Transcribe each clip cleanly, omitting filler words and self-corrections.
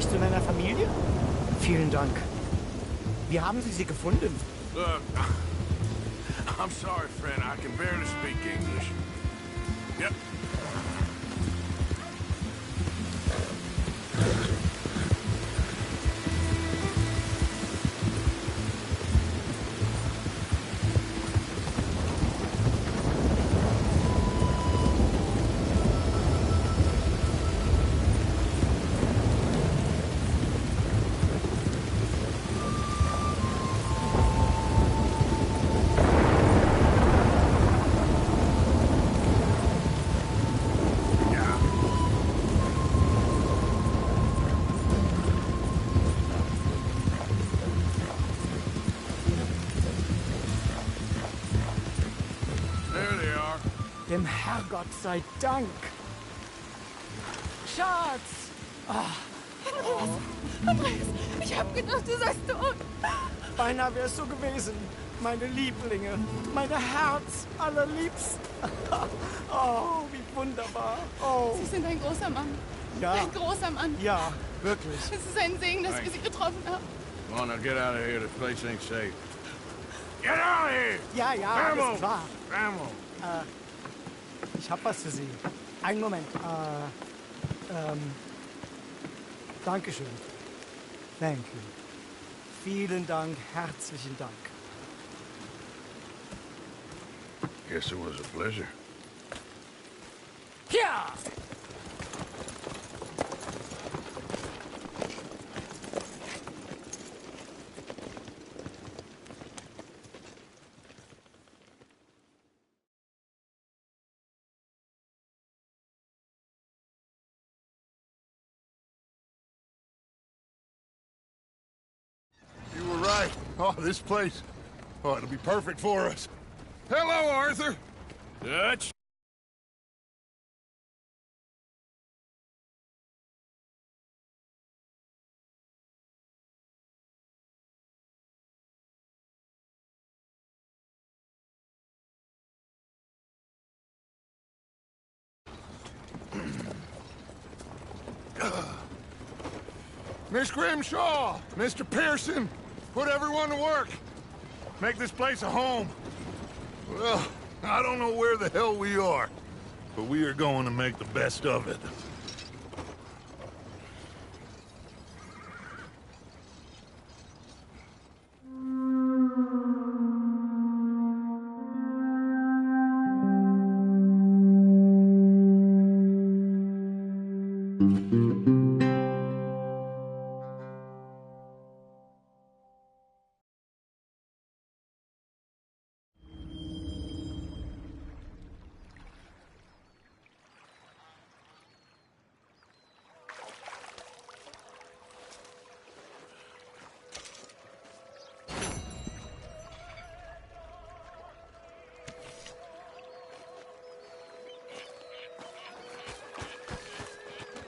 ich zu deiner Familie? Vielen Dank. Wie haben Sie sie gefunden? Look, I'm sorry, friend. I can barely speak English. Yep. Dem Herrgott sei Dank. Schatz! Andreas, ich hab gedacht, du seist tot. Beinahe wär's so gewesen. Meine Lieblinge, meine Herz allerliebst. Oh, wie wunderbar. Oh. Sie sind ein großer Mann. Ja. Ein großer Mann. Ja, wirklich. Es ist ein Segen, dass wir Sie getroffen haben. Come on, now get out of here. This place ain't safe. Get out of here! Ja, Ammo! das ist wahr. Ammo! Ich hab was für Sie. Einen Moment. Dankeschön. Thank you. Vielen Dank, herzlichen Dank. Guess it was a pleasure. Ja! You were right. Oh, this place. Oh, it'll be perfect for us. Hello, Arthur. Dutch. Miss Grimshaw, Mr. Pearson, put everyone to work. Make this place a home. Well, I don't know where the hell we are, but we are going to make the best of it.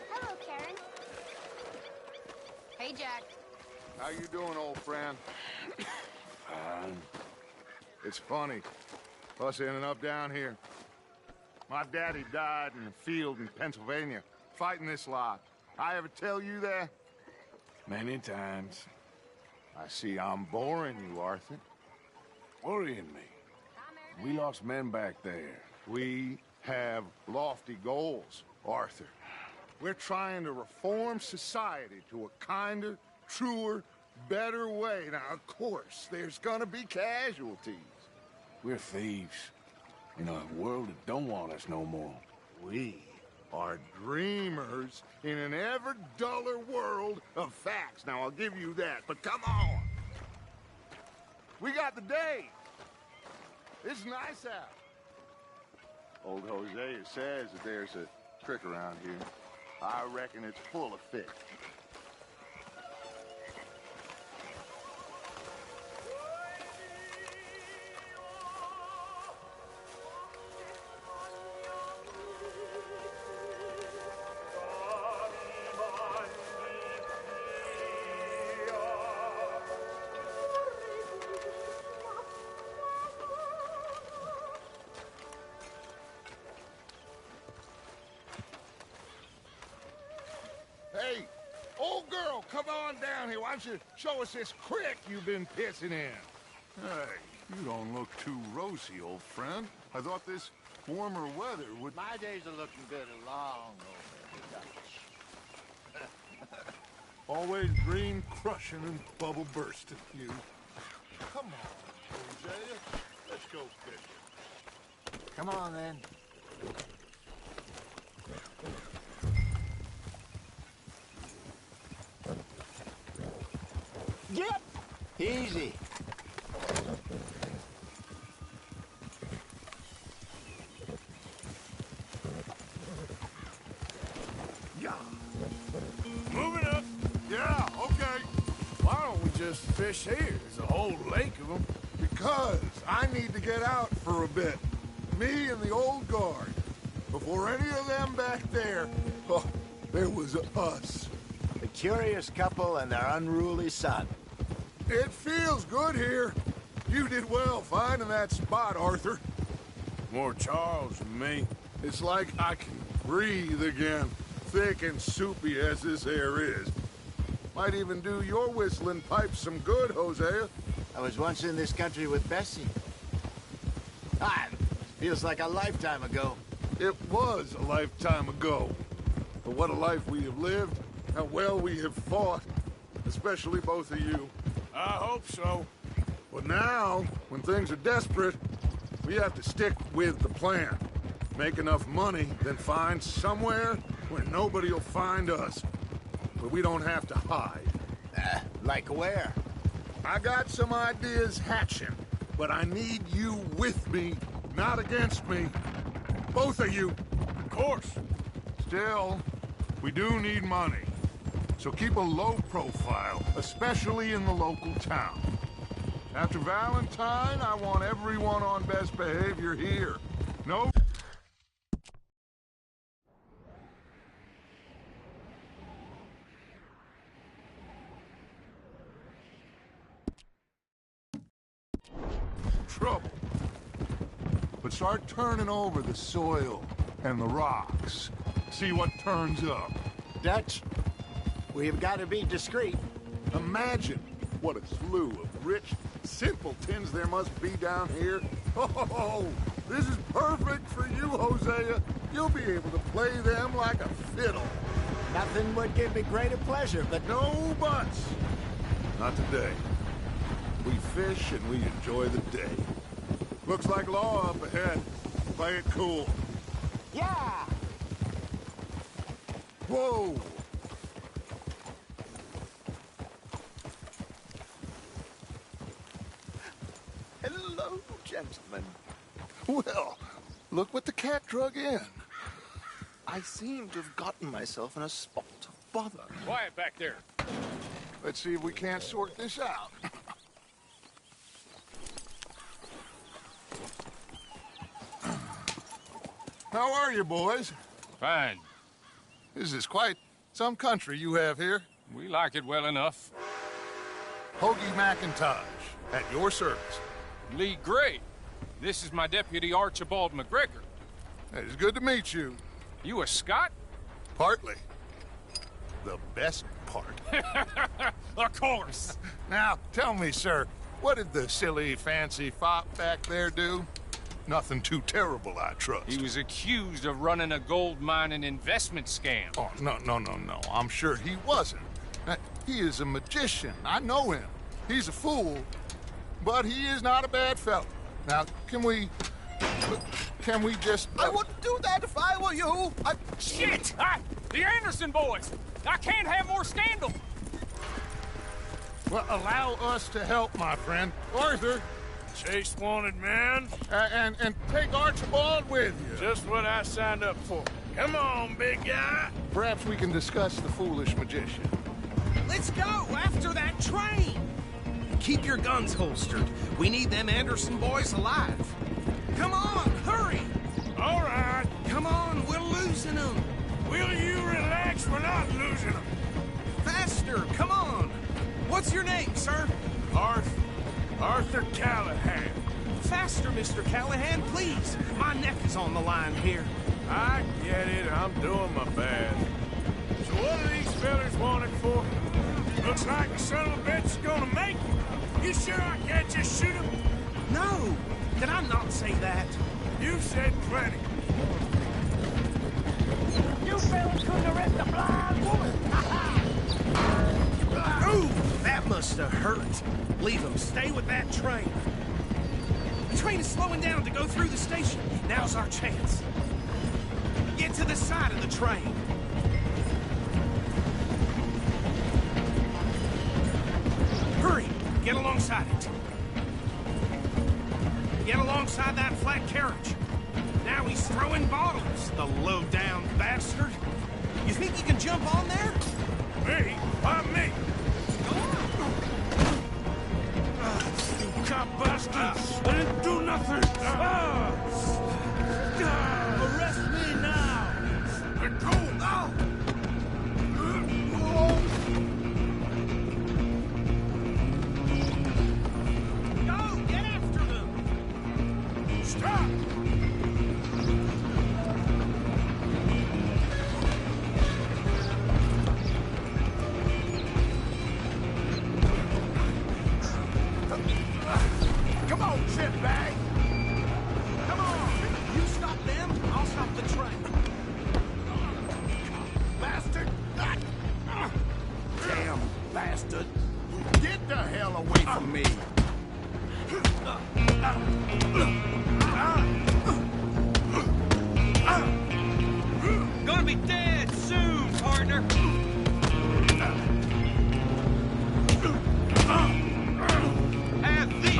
Hello, Karen. Hey, Jack. How you doing, old friend? It's funny, us ending up down here. My daddy died in the field in Pennsylvania, fighting this lot. I ever tell you that? Many times. I see I'm boring you, Arthur. Worrying me. We lost men back there. We have lofty goals, Arthur. We're trying to reform society to a kinder, truer, better way. Now, of course, there's gonna be casualties. We're thieves in a world that don't want us no more. We are dreamers in an ever duller world of facts. Now, I'll give you that, but come on. We got the day. It's nice out. Old Hosea says that there's a trick around here. I reckon it's full of fish. Hey, come on down here. Why don't you show us this creek you've been pissing in? Hey, you don't look too rosy, old friend. I thought this warmer weather would... My days are looking good and long over. Always green crushing and bubble bursting, you. Come on, Hosea. Let's go fishing. Come on, then. Yep. Easy. Yeah. Moving up. Yeah, okay. Why don't we just fish here? There's a whole lake of them. Because I need to get out for a bit. Me and the old guard. Before any of them back there, oh, there was us. The curious couple and their unruly son. It feels good here. You did well finding that spot, Arthur. More Charles than me. It's like I can breathe again, thick and soupy as this air is. Might even do your whistling pipes some good, Hosea. I was once in this country with Bessie. Ah, feels like a lifetime ago. It was a lifetime ago. But what a life we have lived, how well we have fought. Especially both of you. I hope so. But now, when things are desperate, we have to stick with the plan. Make enough money, then find somewhere where nobody will find us. Where we don't have to hide. Like where? I got some ideas hatching, but I need you with me, not against me. Both of you. Of course. Still, we do need money. So keep a low profile, especially in the local town. After Valentine, I want everyone on best behavior here. No... trouble. But start turning over the soil and the rocks. See what turns up. Dutch, we've got to be discreet. Imagine what a slew of rich simpletons there must be down here. Oh, this is perfect for you, Hosea. You'll be able to play them like a fiddle. Nothing would give me greater pleasure, but... No buts. Not today. We fish and we enjoy the day. Looks like law up ahead. Play it cool. Yeah! Whoa! Hello, gentlemen. Well, look what the cat drug in. I seem to have gotten myself in a spot of bother. Quiet back there. Let's see if we can't sort this out. How are you, boys? Fine. This is quite some country you have here. We like it well enough. Hoagie McIntosh, at your service. Lee Gray. This is my deputy, Archibald McGregor. It's good to meet you. You a Scot? Partly. The best part. Of course. Now, tell me, sir, what did the silly, fancy fop back there do? Nothing too terrible, I trust. He was accused of running a gold mining investment scam. Oh, no. I'm sure he wasn't. He is a magician. I know him. He's a fool, but he is not a bad fellow. Now, can we just... I wouldn't do that if I were you. Shit! The Anderson boys! I can't have more scandal! Well, allow us to help, my friend. Arthur! Chase wanted man. And take Archibald with you. Just what I signed up for. Come on, big guy. Perhaps we can discuss the foolish magician. Let's go after that train! Keep your guns holstered. We need them Anderson boys alive. Come on, hurry! All right. Come on, we're losing them. Will you relax? We're not losing them. Faster, come on. What's your name, sir? Arthur Callahan. Faster, Mr. Callahan, please. My neck is on the line here. I get it. I'm doing my best. So what do these fellas want it for? You sure I can't just shoot him? No! Did I not say that? You said plenty. You fellas couldn't arrest a blind woman! Ooh, that must have hurt. Leave him. Stay with that train. The train is slowing down to go through the station. Now's our chance. Get to the side of the train. Hurry! Get alongside it. Get alongside that flat carriage. Now he's throwing bottles, the low-down bastard. You think you can jump on there? Me? Why me? You cop bastards! I didn't do nothing! Arrest me now! Let go! Go! Get after them! Stop! Come on, shitbag! Come on! You stop them, I'll stop the train. Bastard! Damn bastard! Get the hell away from me! Gonna be dead soon, partner! Have these!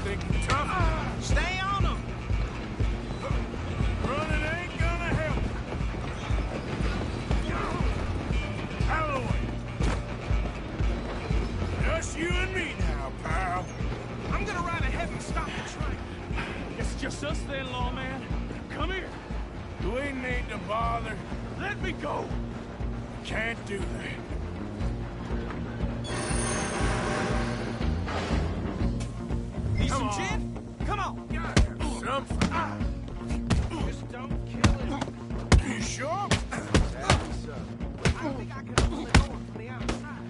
Think you tough? Stay on them! Running ain't gonna help. Out of the way. Just you and me now, pal. I'm gonna ride ahead and stop the train. It's just us then, lawman. Come here. We need to bother. Let me go. Can't do that. Need Come some on. gin? Come on! Something. Just don't kill it. You sure? I think I can open the door from the outside.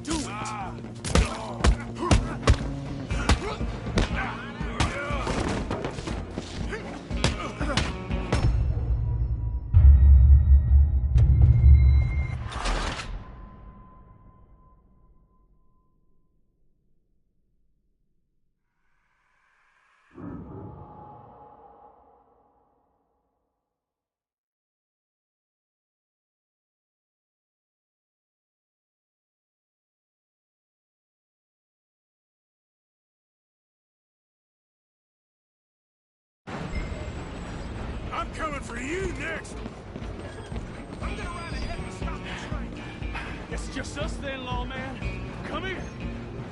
Do it. I'm coming for you next. I'm gonna ride ahead and stop the train. It's just us then, lawman. Come here.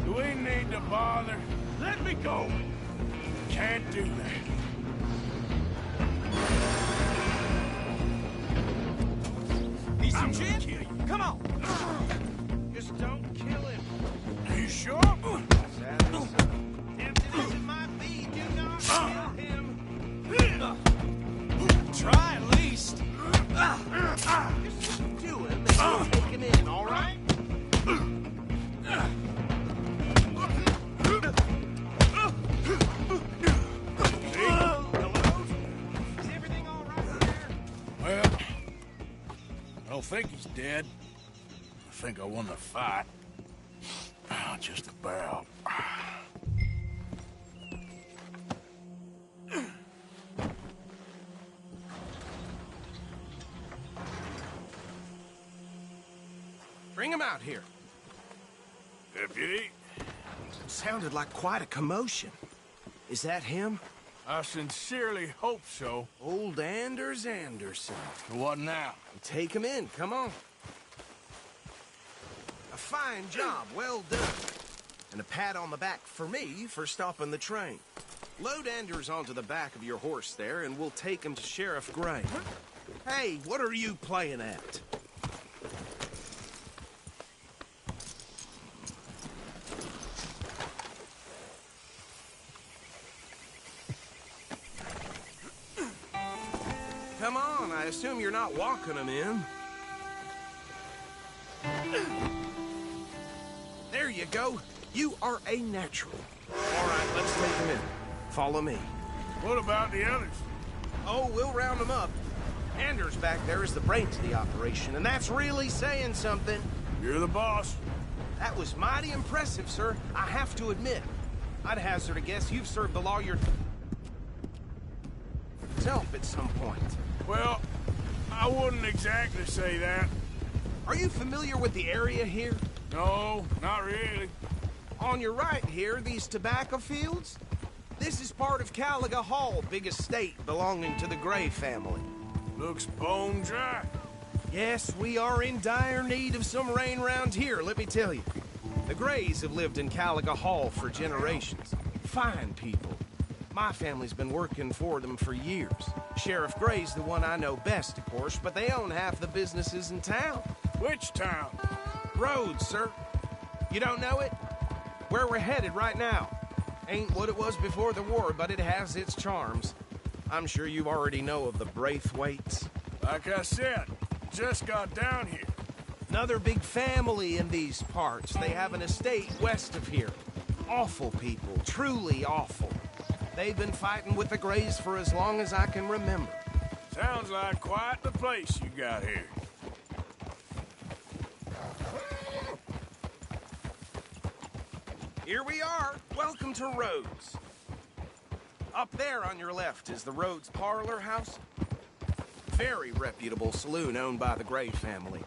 Do we need to bother? Let me go. Can't do that. Need some I'm gonna gin? kill you. Come on! Just don't kill him. You sure? Tempted as it might be, do not kill him. Try at least. Just do him and take him in, all right? Hello? Is everything all right there? Well, I don't think he's dead. I think I won the fight. Just about. Bring him out here. Deputy, Sounded like quite a commotion. Is that him? I sincerely hope so. Old Anders Anderson. What now? Take him in, come on. A fine job, well done. And a pat on the back for me for stopping the train. Load Anders onto the back of your horse there, and we'll take him to Sheriff Gray. Hey, what are you playing at? Come on, I assume you're not walking him in. There you go. You are a natural. All right, let's take him in. Follow me. What about the others? Oh, we'll round them up. Anders back there is the brains of the operation, and that's really saying something. You're the boss. That was mighty impressive, sir. I have to admit. I'd hazard a guess you've served the law yourself at some point. Well, I wouldn't exactly say that. Are you familiar with the area here? No, not really. On your right here, these tobacco fields? This is part of Caliga Hall, big estate belonging to the Gray family. Looks bone dry. Yes, we are in dire need of some rain round here, let me tell you. The Grays have lived in Caliga Hall for generations. Fine people. My family's been working for them for years. Sheriff Gray's the one I know best, of course, but they own half the businesses in town. Which town? Rhodes, sir. You don't know it? Where we're headed right now. Ain't what it was before the war, but it has its charms. I'm sure you already know of the Braithwaites. Like I said, just got down here. Another big family in these parts. They have an estate west of here. Awful people, truly awful. They've been fighting with the Grays for as long as I can remember. Sounds like quite the place you got here. Here we are. Welcome to Rhodes. Up there on your left is the Rhodes Parlor House. Very reputable saloon owned by the Gray family.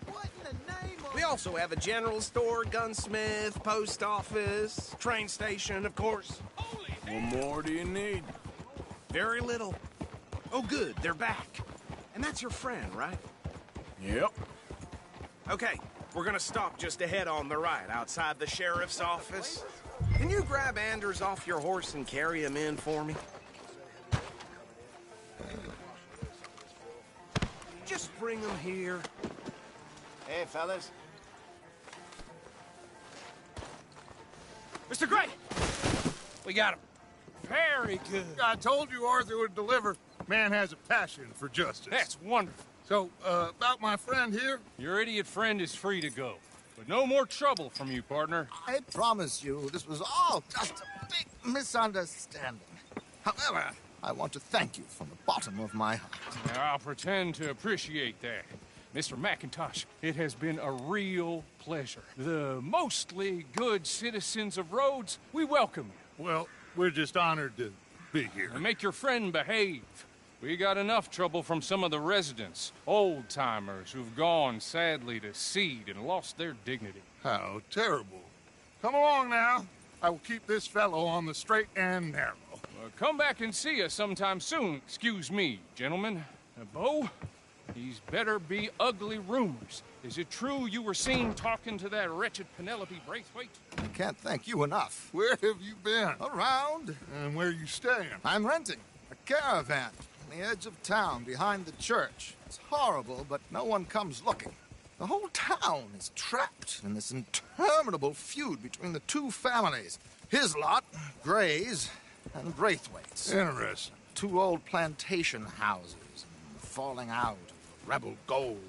We also have a general store, gunsmith, post office, train station, of course. What more do you need? Very little. Oh, good, they're back. And that's your friend, right? Yep. Okay, we're gonna stop just ahead on the right, outside the sheriff's office. Can you grab Anders off your horse and carry him in for me? Just bring him here. Hey, fellas. Mr. Gray! We got him. Very good. I told you Arthur would deliver. Man has a passion for justice. That's wonderful. So, about my friend here? Your idiot friend is free to go. But no more trouble from you, partner. I promise you, this was all just a big misunderstanding. However, I want to thank you from the bottom of my heart. Now, I'll pretend to appreciate that. Mr. McIntosh, it has been a real pleasure. The mostly good citizens of Rhodes, we welcome you. Well, we're just honored to be here. And make your friend behave. We got enough trouble from some of the residents, old-timers who've gone, sadly, to seed and lost their dignity. How terrible. Come along now. I will keep this fellow on the straight and narrow. Come back and see us sometime soon. Excuse me, gentlemen. Bo, these better be ugly rumors. Is it true you were seen talking to that wretched Penelope Braithwaite? I can't thank you enough. Where have you been? Around. And where you staying? I'm renting a caravan on the edge of town behind the church. It's horrible, but no one comes looking. The whole town is trapped in this interminable feud between the two families. His lot, Gray's, and Braithwaite's. Interesting. Two old plantation houses, falling out of rebel gold,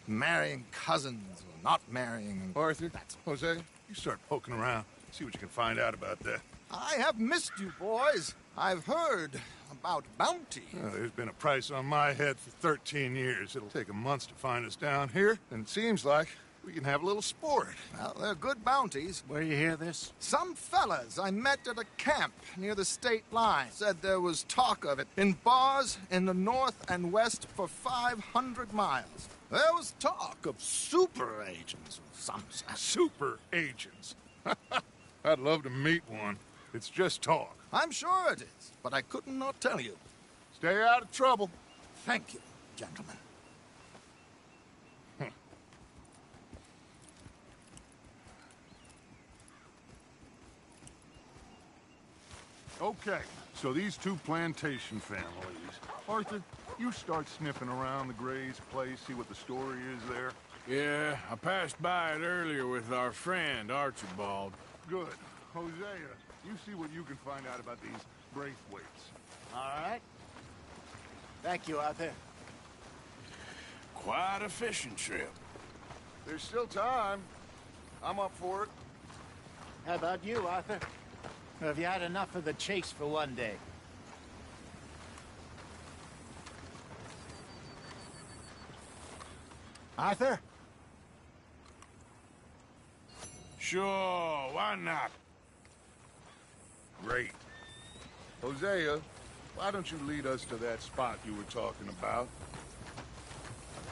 and marrying cousins or not marrying. Arthur, Jose, you start poking around. See what you can find out about that. I have missed you, boys. I've heard about bounty. There's been a price on my head for 13 years. It'll take 'em months to find us down here, and it seems like we can have a little sport. Well, they're good bounties. Where you hear this? Some fellas I met at a camp near the state line said there was talk of it in bars in the north and west for 500 miles. There was talk of super agents of some sort. Super agents. I'd love to meet one. It's just talk. I'm sure it is, but I couldn't not tell you. Stay out of trouble. Thank you, gentlemen. Okay, so these two plantation families. Arthur, you start sniffing around the Gray's place, see what the story is there. Yeah, I passed by it earlier with our friend, Archibald. Good. Hosea, you see what you can find out about these Braithwaites. All right. Thank you, Arthur. Quite a fishing trip. There's still time. I'm up for it. How about you, Arthur? Or have you had enough of the chase for one day? Arthur? Sure, why not? Great. Hosea, why don't you lead us to that spot you were talking about?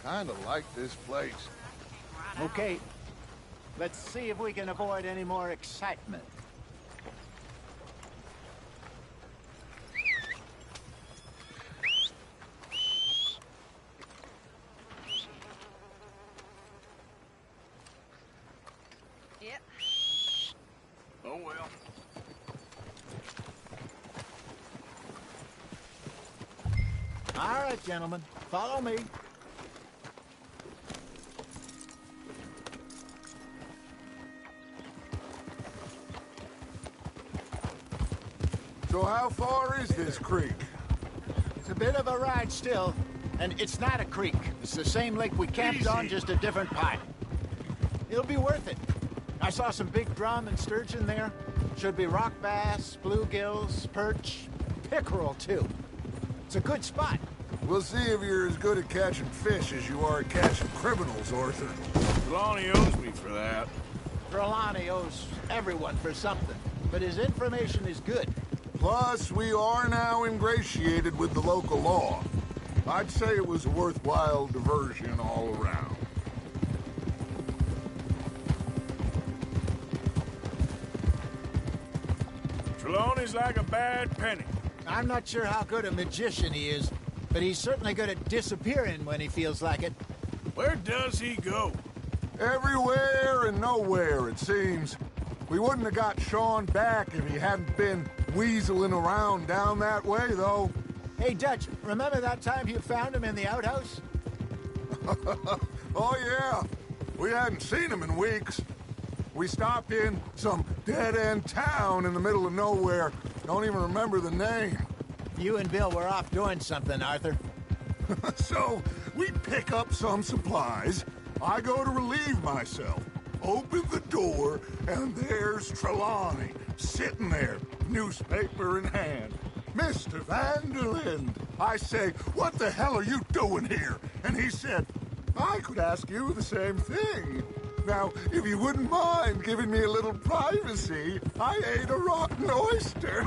I kinda like this place. Okay. Let's see if we can avoid any more excitement. Yep. Oh, well. All right, gentlemen. Follow me. So how far is this creek? It's a bit of a ride still, and it's not a creek. It's the same lake we camped on, just a different part. It'll be worth it. I saw some big drum and sturgeon there. Should be rock bass, bluegills, perch, pickerel too. It's a good spot. We'll see if you're as good at catching fish as you are at catching criminals, Arthur. Trelawney owes me for that. Trelawney owes everyone for something, but his information is good. Plus, we are now ingratiated with the local law. I'd say it was a worthwhile diversion all around. Trelawney's like a bad penny. I'm not sure how good a magician he is, but he's certainly good at disappearing when he feels like it. Where does he go? Everywhere and nowhere, it seems. We wouldn't have got Sean back if he hadn't been weaseling around down that way, though. Hey, Dutch, remember that time you found him in the outhouse? Oh, yeah. We hadn't seen him in weeks. We stopped in some dead-end town in the middle of nowhere. Don't even remember the name. You and Bill were off doing something, Arthur. So, we pick up some supplies. I go to relieve myself. Open the door, and there's Trelawney, sitting there, newspaper in hand. Mr. Van der Linde. I say, what the hell are you doing here? And he said, I could ask you the same thing. Now, if you wouldn't mind giving me a little privacy, I ate a rotten oyster.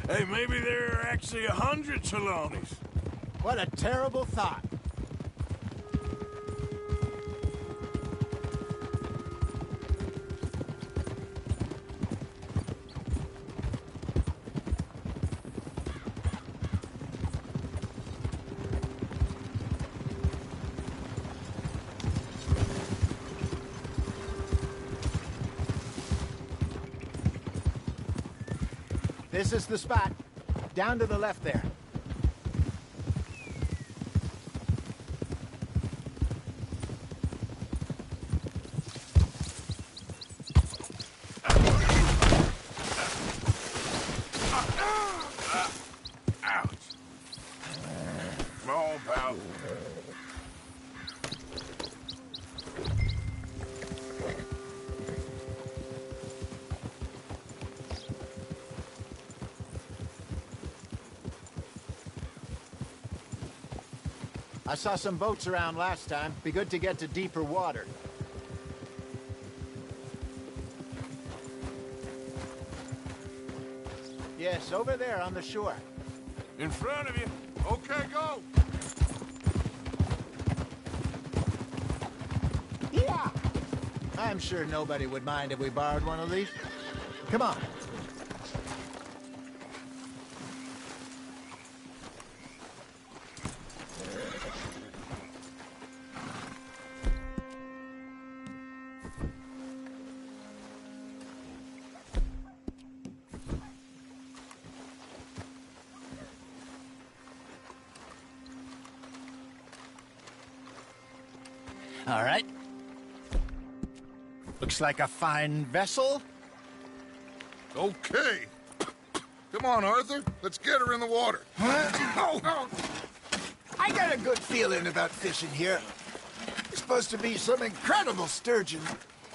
Hey, maybe there are actually 100 Trelawneys. What a terrible thought. This is the spot. Down to the left there. Ouch. Come on, pal. I saw some boats around last time. Be good to get to deeper water. Yes, over there on the shore. In front of you. Okay, go. Yeah! I'm sure nobody would mind if we borrowed one of these. Come on. All right. Looks like a fine vessel. Okay. Come on, Arthur. Let's get her in the water. I got a good feeling about fishing here. supposed to be some incredible sturgeon.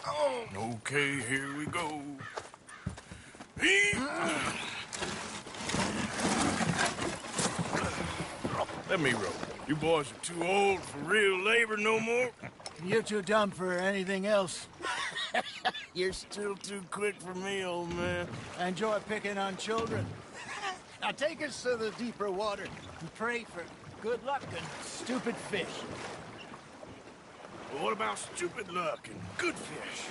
Oh. Okay, here we go. Let me row. You boys are too old for real labor no more. You're too dumb for anything else. You're still too quick for me, old man. I enjoy picking on children. Now take us to the deeper water and pray for good luck and stupid fish. But what about stupid luck and good fish?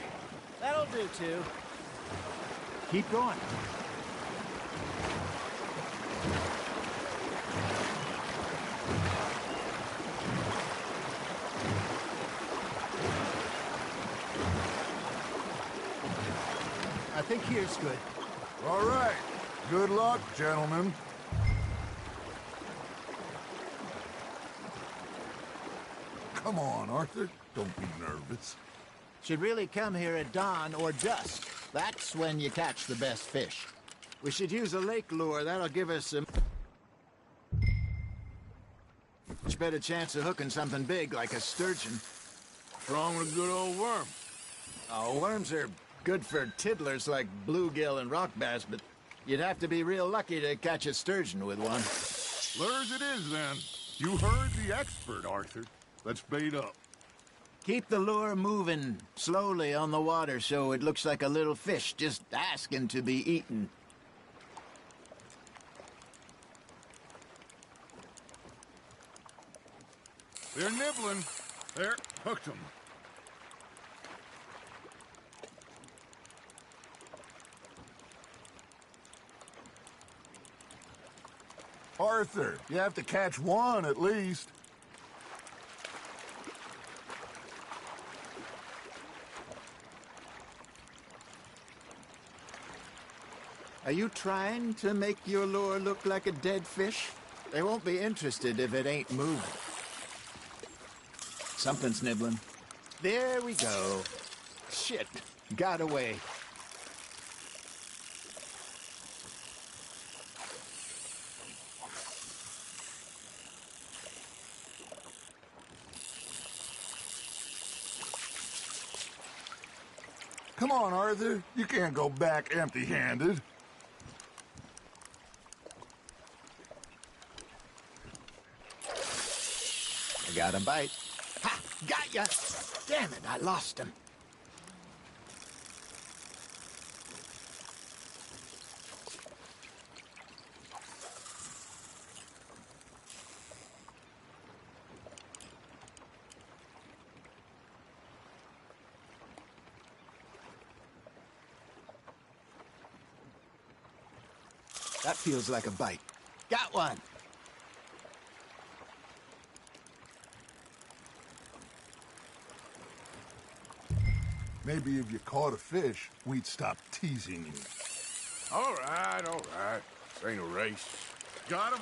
That'll do, too. Keep going. I think here's good. All right. Good luck, gentlemen. Come on, Arthur. Don't be nervous. Should really come here at dawn or dusk. That's when you catch the best fish. We should use a lake lure. That'll give us a much better chance of hooking something big like a sturgeon. What's wrong with a good old worm? Oh, worms are good for tiddlers like bluegill and rock bass, but you'd have to be real lucky to catch a sturgeon with one. Lures it is, then. You heard the expert, Arthur. Let's bait up. Keep the lure moving slowly on the water so it looks like a little fish just asking to be eaten. They're nibbling. There, hooked them. Arthur, you have to catch one at least. Are you trying to make your lure look like a dead fish? They won't be interested if it ain't moving. Something's nibbling. There we go. Shit, got away. Come on, Arthur. You can't go back empty-handed. I got a bite. Ha! Got ya! Damn it, I lost him. That feels like a bite. Got one! Maybe if you caught a fish, we'd stop teasing you. All right, all right. This ain't a race. Got him?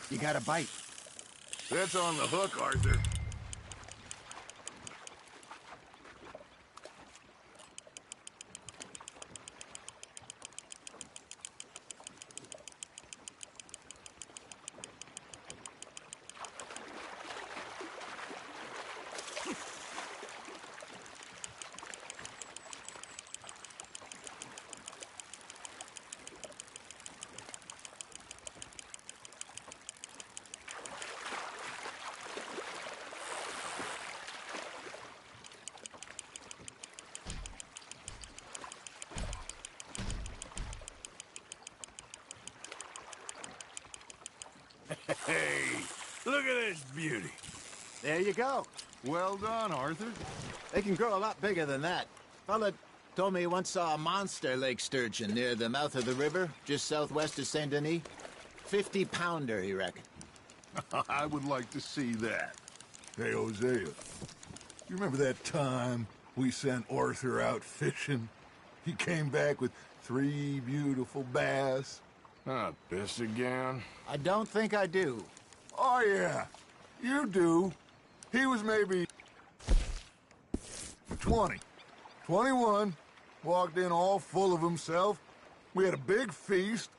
You got a bite. That's on the hook, Arthur. Look at this beauty. There you go. Well done, Arthur. They can grow a lot bigger than that. Fella told me he once saw a monster lake sturgeon near the mouth of the river, just southwest of Saint Denis. 50-pounder, he reckoned. I would like to see that. Hey, Hosea, you remember that time we sent Arthur out fishing? He came back with 3 beautiful bass. Ah, this again? I don't think I do. Oh, yeah, you do. He was maybe 20, 21, walked in all full of himself. We had a big feast,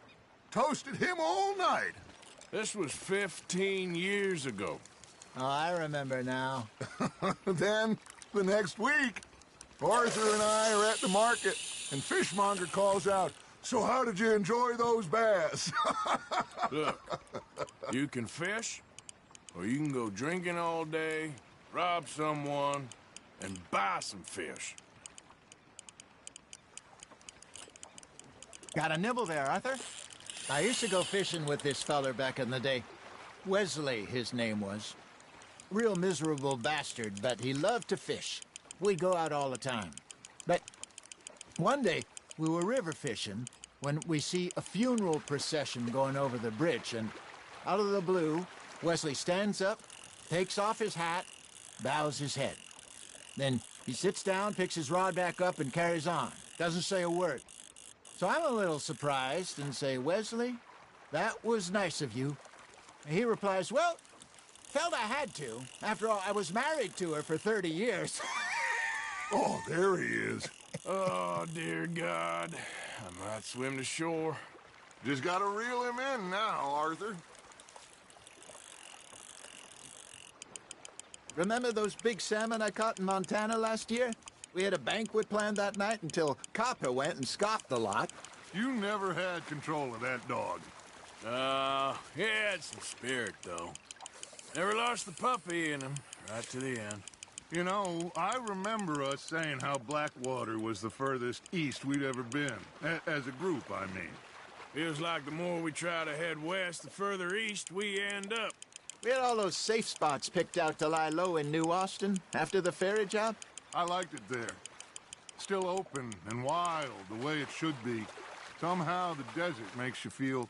toasted him all night. This was 15 years ago. Oh, I remember now. Then, the next week, Arthur and I are at the market, and Fishmonger calls out, "So how did you enjoy those bass?" Look, you can fish, or you can go drinking all day, rob someone, and buy some fish. Got a nibble there, Arthur? I used to go fishing with this feller back in the day. Wesley, his name was. Real miserable bastard, but he loved to fish. We'd go out all the time. But one day, we were river fishing when we see a funeral procession going over the bridge, and out of the blue, Wesley stands up, takes off his hat, bows his head. Then he sits down, picks his rod back up, and carries on. Doesn't say a word. So I'm a little surprised and say, "Wesley, that was nice of you." And he replies, "Well, felt I had to. After all, I was married to her for 30 years. Oh, there he is. Oh, dear God. I might swim to shore. Just gotta reel him in now, Arthur. Remember those big salmon I caught in Montana last year? We had a banquet planned that night until Copper went and scoffed the lot. You never had control of that dog. He had some spirit, though. Never lost the puppy in him, right to the end. You know, I remember us saying how Blackwater was the furthest east we'd ever been. As a group, I mean. Feels like the more we try to head west, the further east we end up. We had all those safe spots picked out to lie low in New Austin after the ferry job. I liked it there. Still open and wild, the way it should be. Somehow the desert makes you feel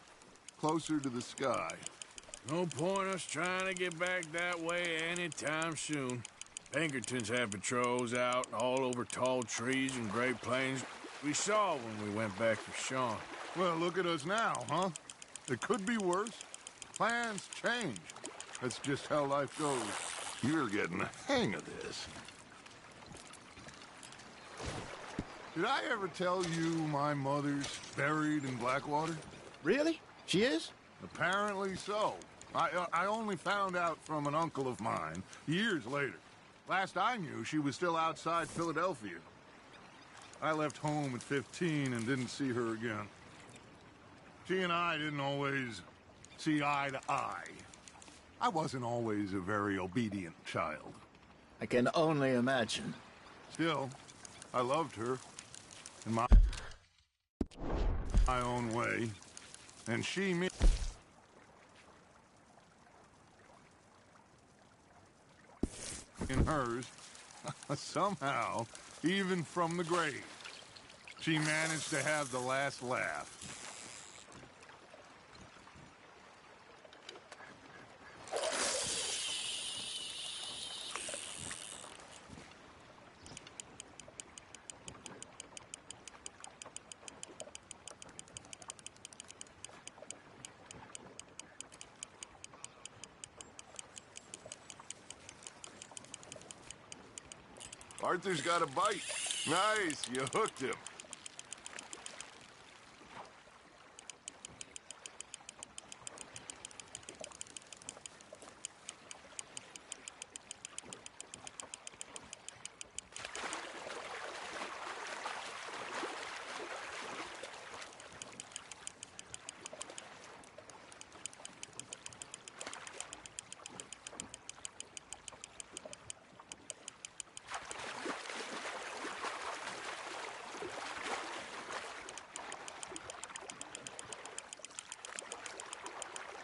closer to the sky. No point us trying to get back that way anytime soon. Pinkertons have patrols out all over tall trees and Great Plains. We saw when we went back for Sean. Well, look at us now, huh? It could be worse. Plans change. That's just how life goes. You're getting the hang of this. Did I ever tell you my mother's buried in Blackwater? Really? She is? Apparently so. I only found out from an uncle of mine years later. Last I knew, she was still outside Philadelphia. I left home at 15 and didn't see her again. She and I didn't always see eye to eye. I wasn't always a very obedient child. I can only imagine. Still, I loved her in my own way, and she me. In hers, somehow, even from the grave, she managed to have the last laugh. Arthur's got a bite. Nice, you hooked him.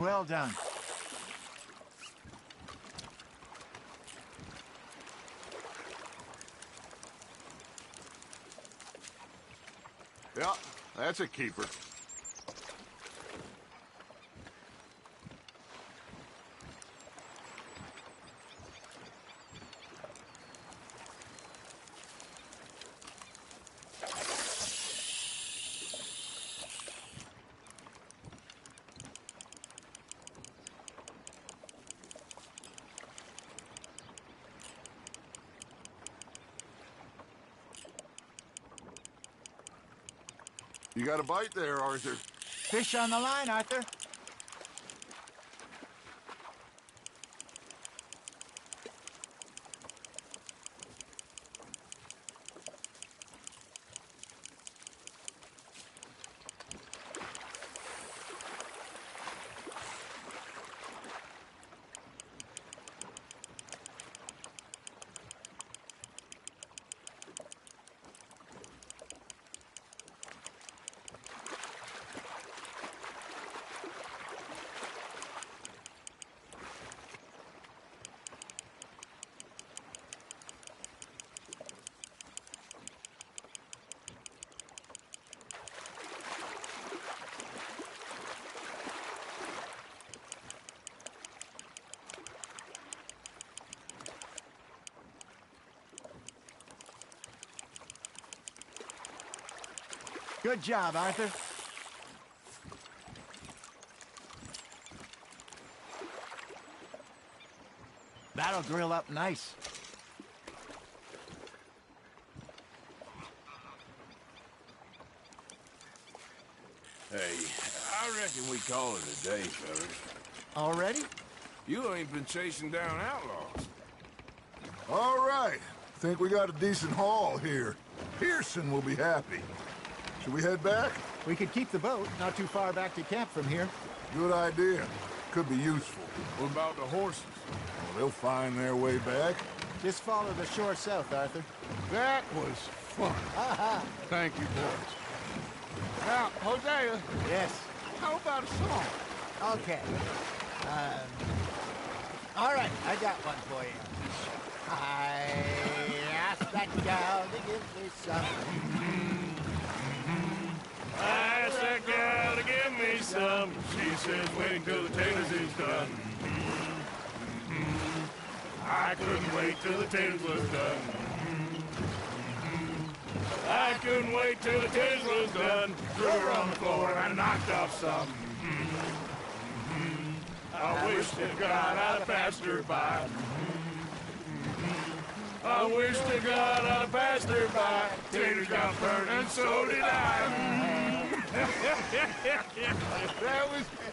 Well done. Yeah, that's a keeper. You got a bite there, Arthur. Fish on the line, Arthur. Good job, Arthur. That'll grill up nice. Hey, I reckon we call it a day, fellas. Already? You ain't been chasing down outlaws. All right. Think we got a decent haul here. Pearson will be happy. Should we head back? We could keep the boat not too far back to camp from here. Good idea. Could be useful. What about the horses? Well, they'll find their way back. Just follow the shore south, Arthur. That was fun. Thank you, boys. Now, Hosea, Yes. how about a song? Okay. All right, I got one for you. I asked that gal to give me some. I asked that gal to give me some. She says, wait till the taters is done. I couldn't wait till the taters was done. I couldn't wait till the taters was done. Threw her on the floor and I knocked off some. I wish to God I'd have passed her by. I wish to God I'd have passed her by. Taters got burned and so did I.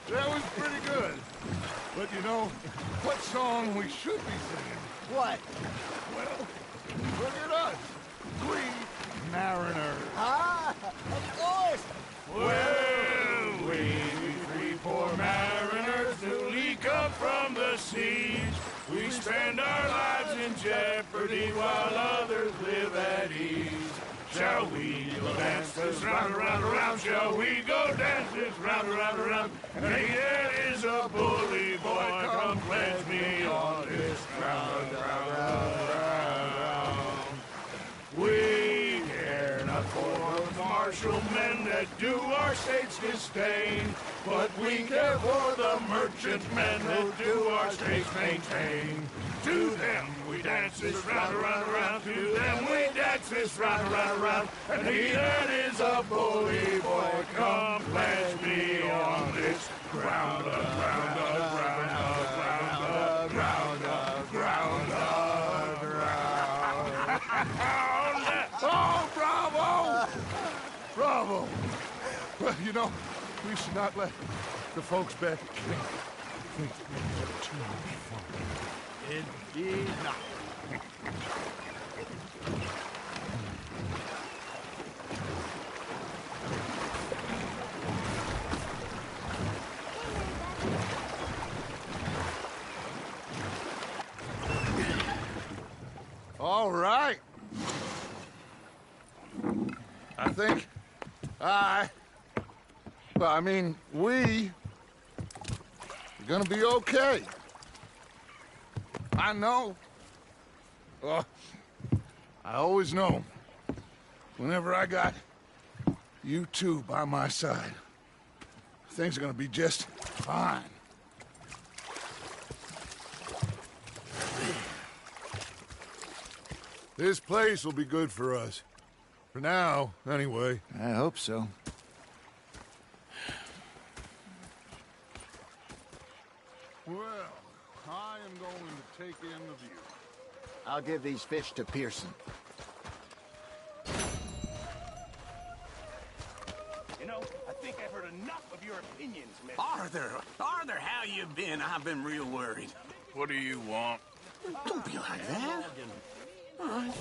That was pretty good. But you know, what song we should be singing? What? Well, look at us. We mariners. Ah, of course. Well, we three poor mariners newly come from the siege. We spend our lives in jeopardy while others live at ease. Shall we go dance this round, around, around? Shall we go dance this round, around, around? Hey, there is a bully boy, come pledge me on this ground, round. We care not for the martial men that do our state's disdain, but we care for the merchant men that do our state's maintain. To them we dance this round, around, around. To them we dance this round, around, around. And he that is a bully boy, come pledge me on this ground, ground, ground, ground, ground, ground, ground. Oh, bravo! Bravo! Well, you know, we should not let the folks back at camp think we had too much fun. Indeed not. All right. I think we are gonna be okay. I know. I always know. Whenever I got You two by my side. Things are gonna be just fine. This place will be good for us. For now, anyway. I hope so. Well, I am going to take in the view. I'll give these fish to Pearson. You know, I think I've heard enough of your opinions, mister. Arthur, how you been? I've been real worried. What do you want? Don't be like that. All right,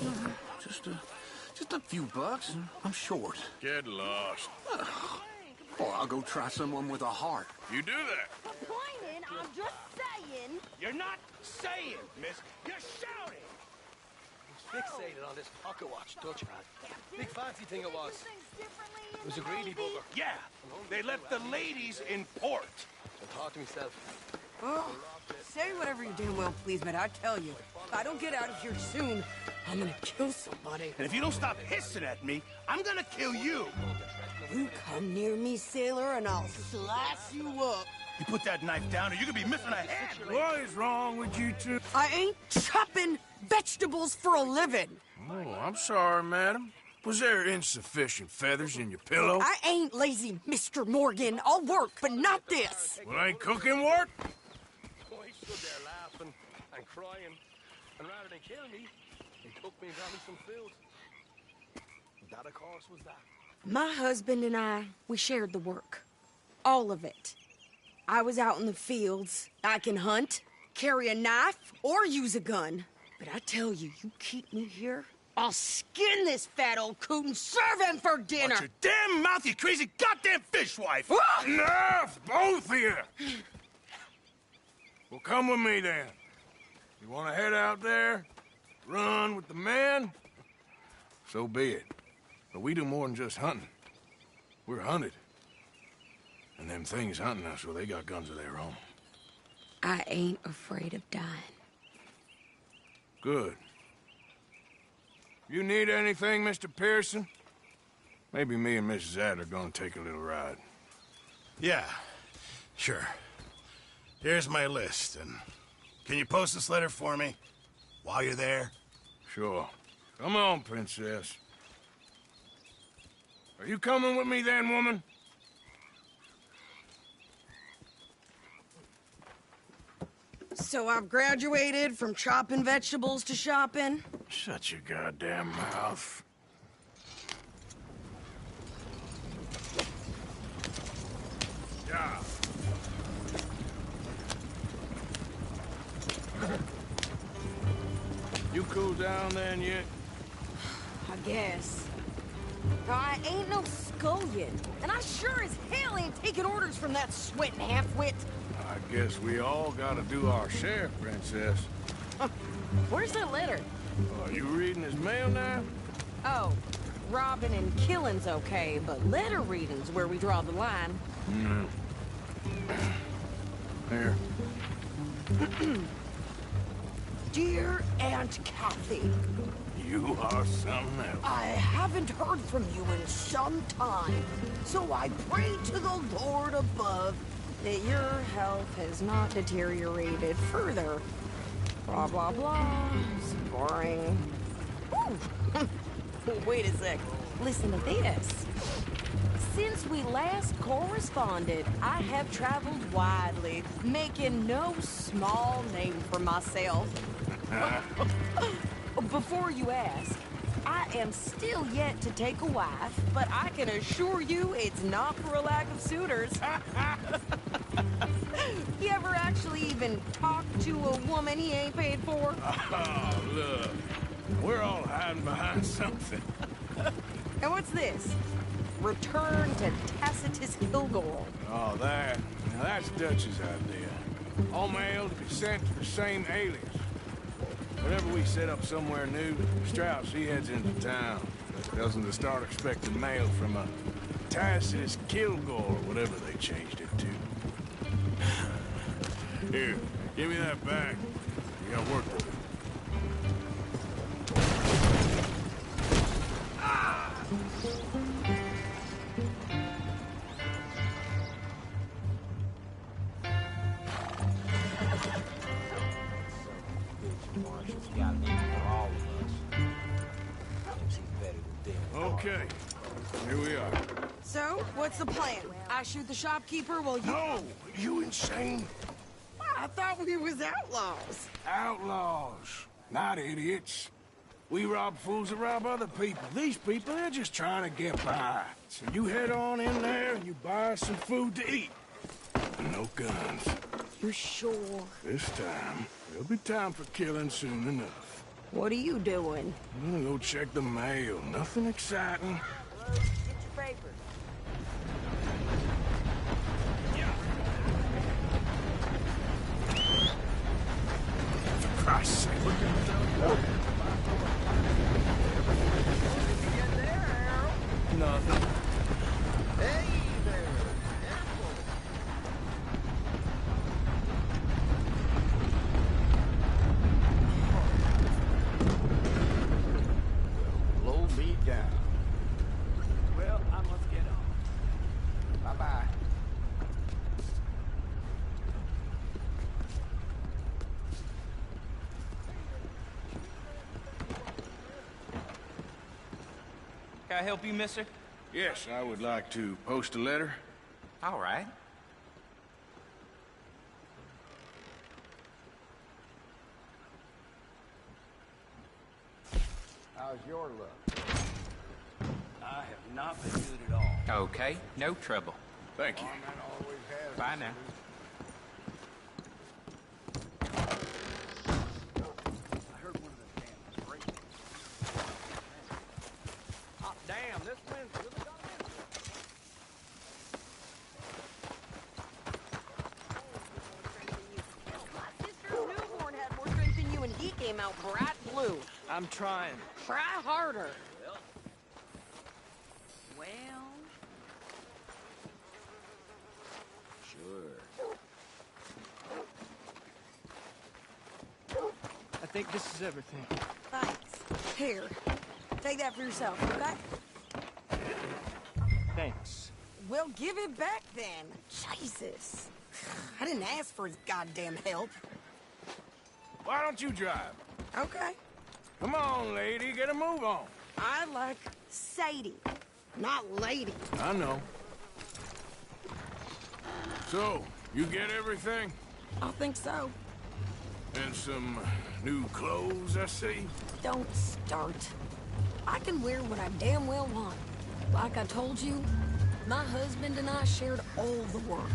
just a few bucks. I'm short. Get lost. Oh, I'll go try someone with a heart. You do that. Complaining, I'm just saying. You're not saying, miss. You're shouting. He's fixated on this pocket watch Dutch had. Big fancy thing it was. It was a greedy bugger. Yeah, they left the ladies in port. I thought to myself. Oh, say whatever you damn well please, but I tell you, if I don't get out of here soon, I'm gonna kill somebody. And if you don't stop hissing at me, I'm gonna kill you. You come near me, sailor, and I'll slice you up. You put that knife down or you're gonna be missing a hand. What is wrong with you two? I ain't chopping vegetables for a living. Oh, I'm sorry, madam. Was there insufficient feathers in your pillow? I ain't lazy, Mr. Morgan. I'll work, but not this. Well, ain't cooking work? Oh, he stood there laughing and crying. And rather than kill me, he took me and got me some food. That, of course, was that. My husband and I, we shared the work. All of it. I was out in the fields. I can hunt, carry a knife, or use a gun. But I tell you, you keep me here, I'll skin this fat old coot and serve him for dinner. Watch your damn mouth, you crazy goddamn fishwife! Enough, both of you! Well, come with me, then. You want to head out there, run with the men? So be it. But we do more than just hunting. We're hunted. And them things hunting us, well, they got guns of their own. I ain't afraid of dying. Good. You need anything, Mr. Pearson? Maybe me and Mrs. Adler are gonna take a little ride. Yeah, sure. Here's my list, and can you post this letter for me while you're there? Sure. Come on, Princess. Are you coming with me then, woman? So I've graduated from chopping vegetables to shopping? Shut your goddamn mouth. Yeah. You cool down then yet? I guess. Now, I ain't no scullion, and I sure as hell ain't taking orders from that sweating half-wit. I guess we all gotta do our share, Princess. Where's that letter? Are you reading his mail now? Oh, robbing and killing's okay, but letter reading's where we draw the line. Here. Dear Aunt Kathy. You are something else. I haven't heard from you in some time, so I pray to the Lord above that your health has not deteriorated further. Blah, blah, blah. It's boring. Ooh. Wait a sec. Listen to this. Since we last corresponded, I have traveled widely, making no small name for myself. Before you ask, I am still yet to take a wife, but I can assure you it's not for a lack of suitors. You ever actually even talk to a woman he ain't paid for? Oh, look. We're all hiding behind something. And what's this? Return to Tacitus Kilgore. Oh, that. Now, that's Dutch's idea. All mail to be sent to the same alias. Whenever we set up somewhere new, Strauss, he heads into town. Tells him to start expecting mail from a Tacitus Kilgore, or whatever they changed it to. Here, give me that bag. You got work to do. Gotta be for all of us. Seems he's better than them. Okay, here we are. So, what's the plan? I shoot the shopkeeper while you... No! You insane? I thought we was outlaws. Outlaws, not idiots. We rob fools that rob other people. These people, they're just trying to get by. So you head on in there and you buy some food to eat. No guns. You sure? This time, there'll be time for killing soon enough. What are you doing? I'm gonna go check the mail. Nothing exciting. Get your papers. For Christ's sake. Nothing. Hey there. Blow me down. Well, I must get on. Bye-bye. Can I help you, mister? Yes, I would like to post a letter. All right. How's your luck? I have not been good at all. Okay, no trouble. Thank you. Bye now. Damn, this wind's really got in. My sister's newborn had more strength than you, and he came out bright blue. I'm trying. Try harder. Well... Sure. I think this is everything. Thanks. Here. Take that for yourself, okay? Thanks. Well, give it back then. Jesus. I didn't ask for his goddamn help. Why don't you drive? Okay. Come on, lady, get a move on. I like Sadie, not lady. I know. So, you get everything? I think so. And some new clothes, I see? Don't start. I can wear what I damn well want. Like I told you, my husband and I shared all the work.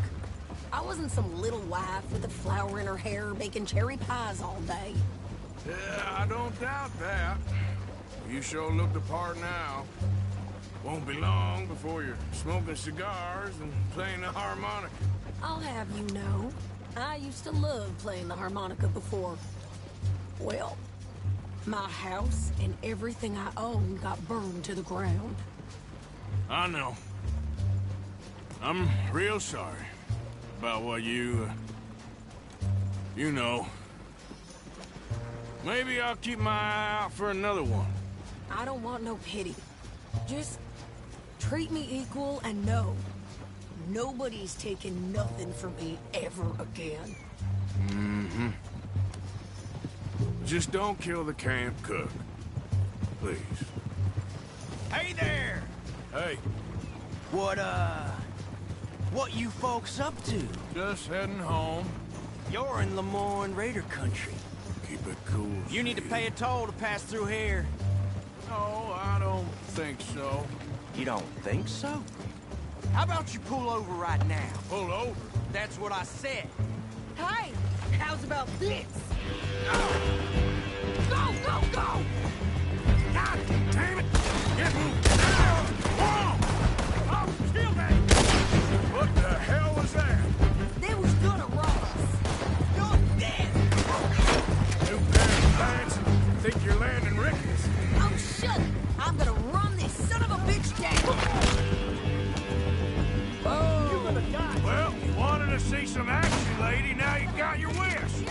I wasn't some little wife with a flower in her hair making cherry pies all day. Yeah, I don't doubt that. You sure look the part now. Won't be long before you're smoking cigars and playing the harmonica. I'll have you know, I used to love playing the harmonica before. Well, my house and everything I owned got burned to the ground. I know. I'm real sorry about what you know. Maybe I'll keep my eye out for another one. I don't want no pity. Just treat me equal and know nobody's taking nothing from me ever again. Mm-hmm. Just don't kill the camp cook. Please. Hey there! Hey. What you folks up to? Just heading home. You're in Lemoyne Raider country. Keep it cool. You need to pay a toll to pass through here. No, I don't think so. You don't think so? How about you pull over right now? Pull over? That's what I said. Hey, how's about this? Go, go, go! God damn it! Get moving! Whoa! Oh, still back! What the hell was that? They was gonna rob us. You're dead! New pair of pants and think you're landing Ricketts. Oh, shut it! I'm gonna run this son of a bitch down! Oh! You're gonna die! Well, you wanted to see some action, lady. Now you got your wish.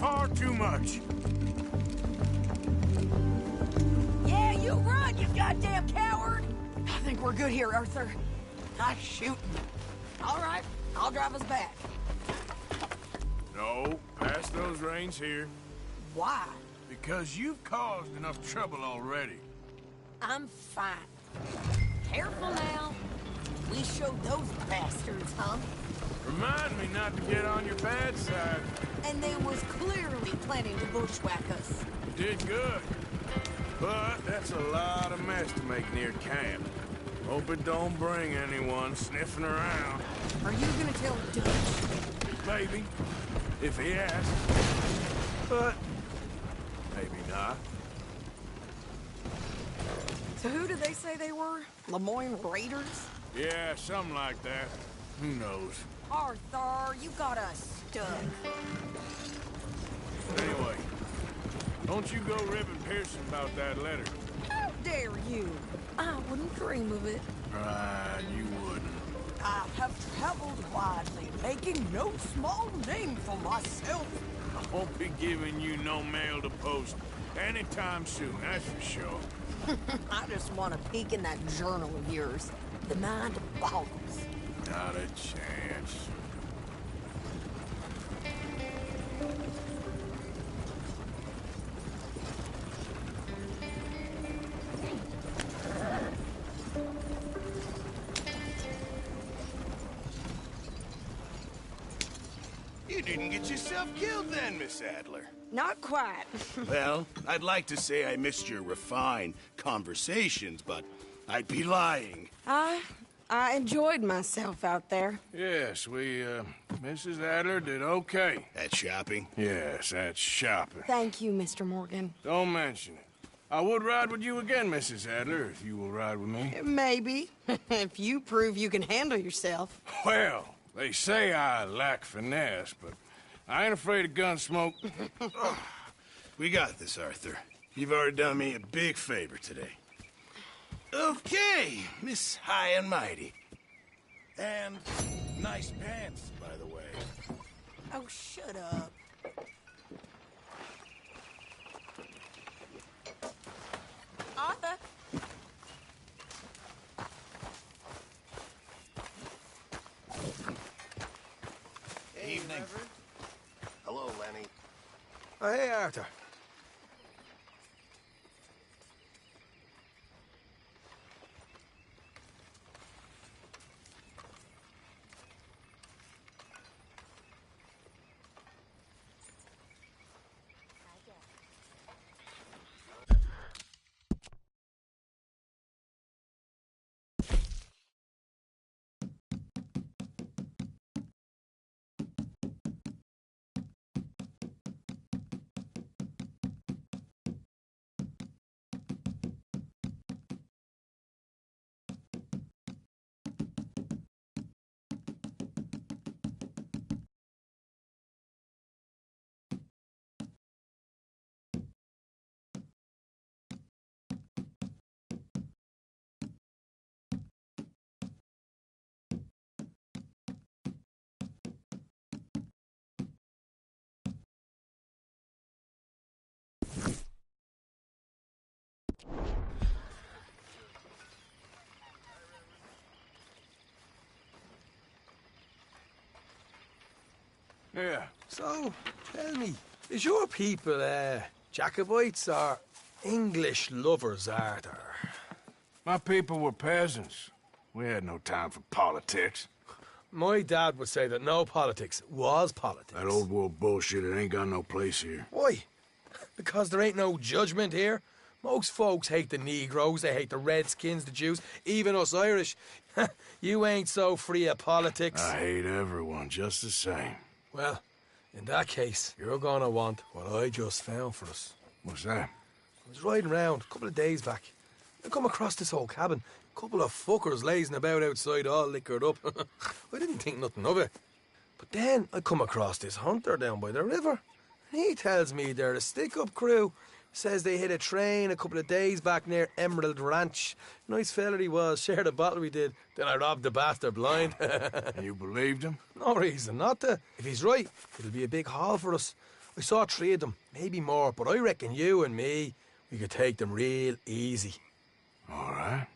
far too much. Yeah, you run, you goddamn coward! I think we're good here, Arthur. Nice shooting. All right, I'll drive us back. No, pass those reins here. Why? Because you've caused enough trouble already. I'm fine. Careful now. We showed those bastards, huh? Remind me not to get on your bad side. And they was clearly planning to bushwhack us. You did good. But that's a lot of mess to make near camp. Hope it don't bring anyone sniffing around. Are you gonna tell Dutch? Maybe. If he asks. But maybe not. So who did they say they were? Lemoyne Raiders? Yeah, something like that. Who knows? Arthur, you got us stuck. Anyway, don't you go ribbing Pearson about that letter. How dare you? I wouldn't dream of it. Right, you wouldn't. I have traveled widely, making no small name for myself. I won't be giving you no mail to post anytime soon, that's for sure. I just want to peek in that journal of yours. The mind boggles. Not a chance. You didn't get yourself killed then, Miss Adler. Not quite. Well, I'd like to say I missed your refined conversations, but I'd be lying. I enjoyed myself out there. Yes, Mrs. Adler did okay. At shopping? Yes, at shopping. Thank you, Mr. Morgan. Don't mention it. I would ride with you again, Mrs. Adler, if you will ride with me. Maybe. If you prove you can handle yourself. Well, they say I lack finesse, but I ain't afraid of gun smoke. We got this, Arthur. You've already done me a big favor today. Okay, Miss High and Mighty. And nice pants, by the way. Oh, shut up. Arthur. Evening. Hello, Lenny. Oh, hey, Arthur. Yeah. So, tell me, is your people, Jacobites or English lovers, Arthur? My people were peasants. We had no time for politics. My dad would say that no politics was politics. That old world bullshit, it ain't got no place here. Why? Because there ain't no judgment here. Most folks hate the Negroes, they hate the Redskins, the Jews, even us Irish. You ain't so free of politics. I hate everyone just the same. Well, in that case, you're gonna want what I just found for us. What's that? I was riding around a couple of days back. I come across this old cabin. A couple of fuckers lazing about outside all liquored up. I didn't think nothing of it. But then I come across this hunter down by the river. He tells me they're a stick-up crew. Says they hit a train a couple of days back near Emerald Ranch. Nice fella he was, shared a bottle we did. Then I robbed the bastard blind. You believed him? No reason not to. If he's right, it'll be a big haul for us. I saw 3 of them, maybe more, but I reckon you and me, we could take them real easy. All right.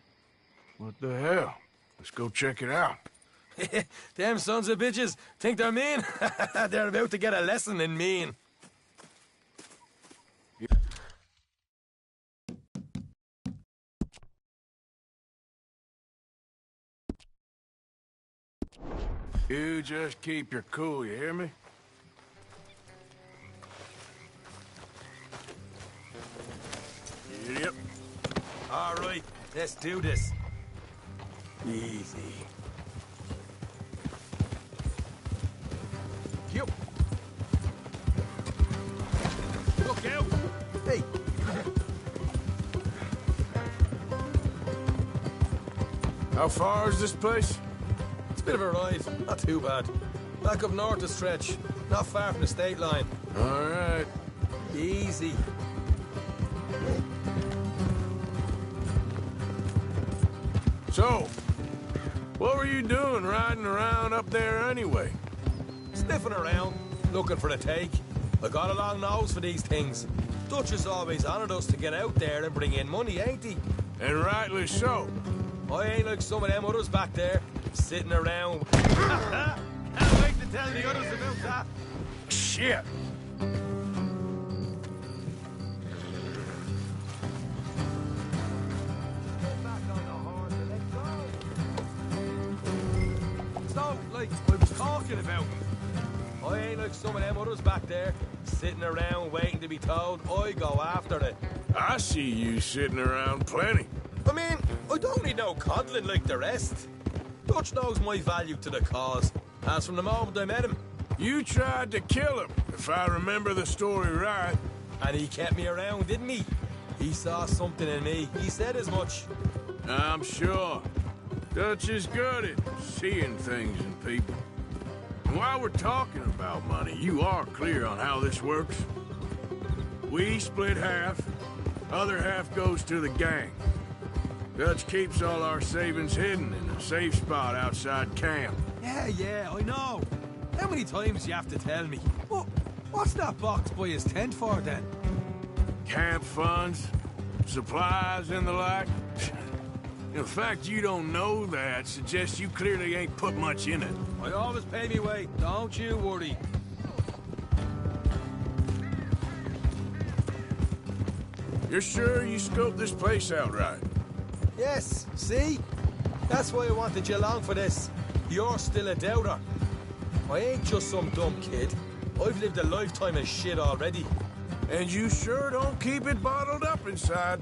What the hell? Let's go check it out. Them sons of bitches think they're mean. They're about to get a lesson in mean. You just keep your cool, you hear me? Yep. All right, let's do this. Easy. Yep. Look out! Hey. How far is this place? It's a bit of a ride, not too bad. Back up north a stretch, not far from the state line. All right. Easy. So, what were you doing riding around up there anyway? Sniffing around, looking for a take. I got a long nose for these things. Dutch has always honoured us to get out there and bring in money, ain't he? And rightly so. I ain't like some of them others back there, sitting around. Can't wait to tell the others about that. Shit. So, like I was talking about, I ain't like some of them others back there, sitting around waiting to be told I go after it. I see you sitting around plenty. I mean, I don't need no coddling like the rest. Dutch knows my value to the cause, as from the moment I met him. You tried to kill him, if I remember the story right. And he kept me around, didn't he? He saw something in me. He said as much. I'm sure. Dutch is good at seeing things in people. And while we're talking about money, you are clear on how this works? We split half, other half goes to the gang. Dutch keeps all our savings hidden in a safe spot outside camp. Yeah, I know. How many times do you have to tell me? What's that box by his tent for, then? Camp funds, supplies, and the like. The fact you don't know that suggests you clearly ain't put much in it. I always pay me way, don't you worry. You're sure you scoped this place out right? Yes, see? That's why I wanted you along for this. You're still a doubter. I ain't just some dumb kid. I've lived a lifetime of shit already. And you sure don't keep it bottled up inside.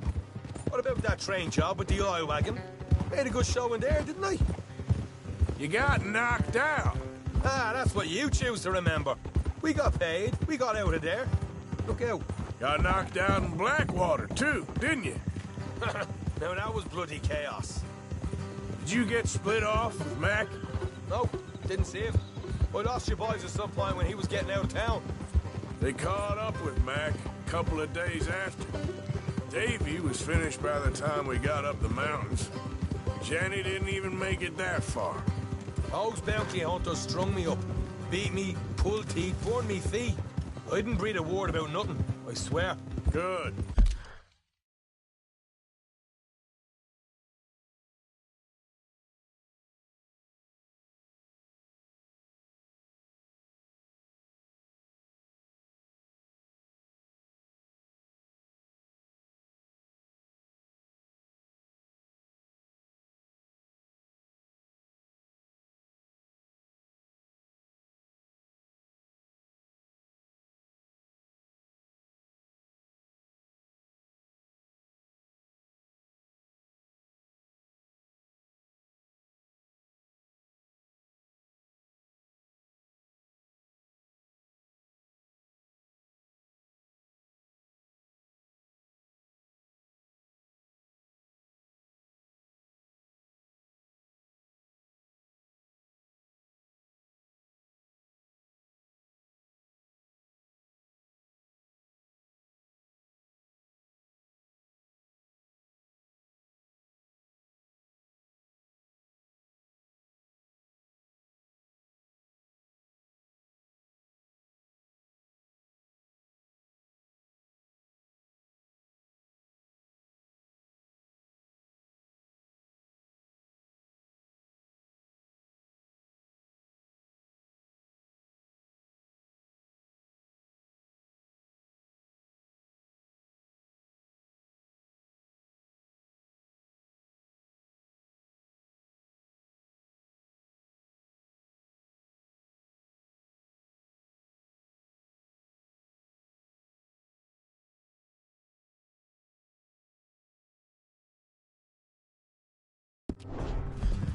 What about that train job with the oil wagon? Made a good showing there, didn't I? You got knocked out. Ah, that's what you choose to remember. We got paid. We got out of there. Look out. Got knocked out in Blackwater, too, didn't you? Now, that was bloody chaos. Did you get split off with Mac? No, didn't see him. I lost your boys at some point when he was getting out of town. They caught up with Mac a couple of days after. Davy was finished by the time we got up the mountains. Jenny didn't even make it that far. Those bounty hunters strung me up, beat me, pulled teeth, burned me feet. I didn't breathe a word about nothing, I swear. Good.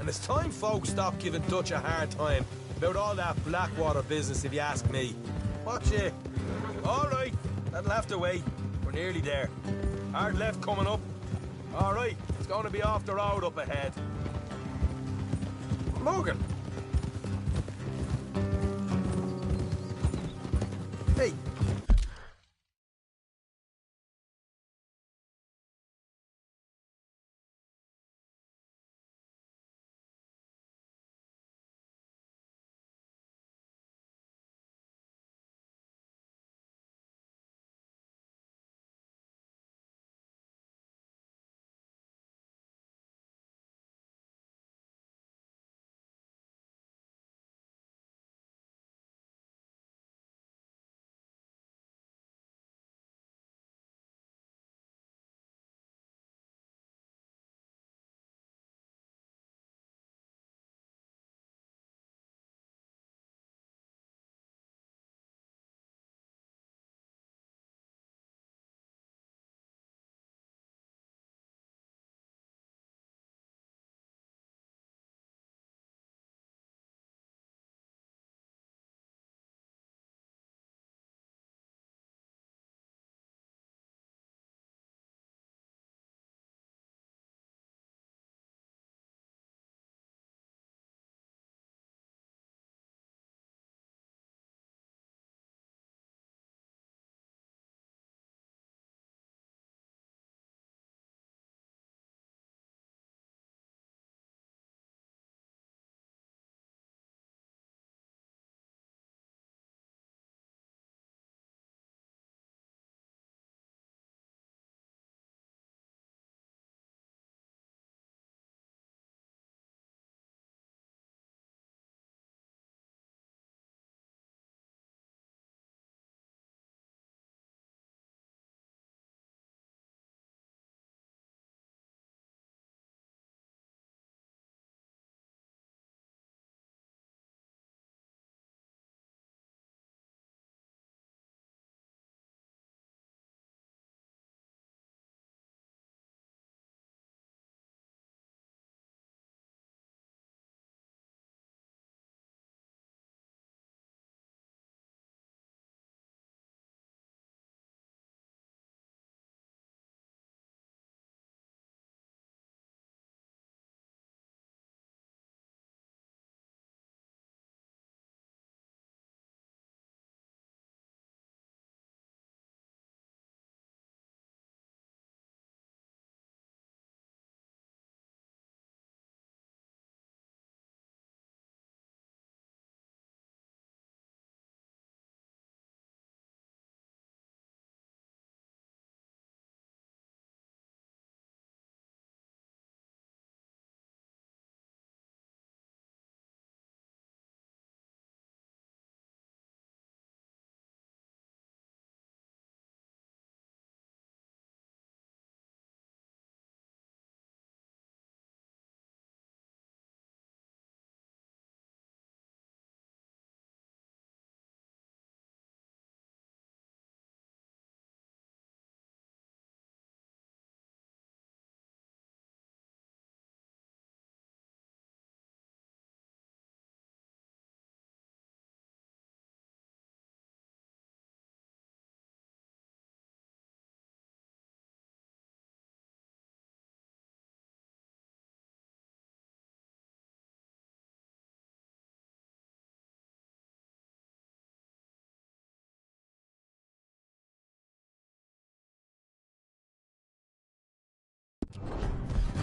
And it's time folks stop giving Dutch a hard time about all that Blackwater business, if you ask me. Watch it. All right, that'll have to wait. We're nearly there. Hard left coming up. All right, it's going to be off the road up ahead. Morgan. Hey.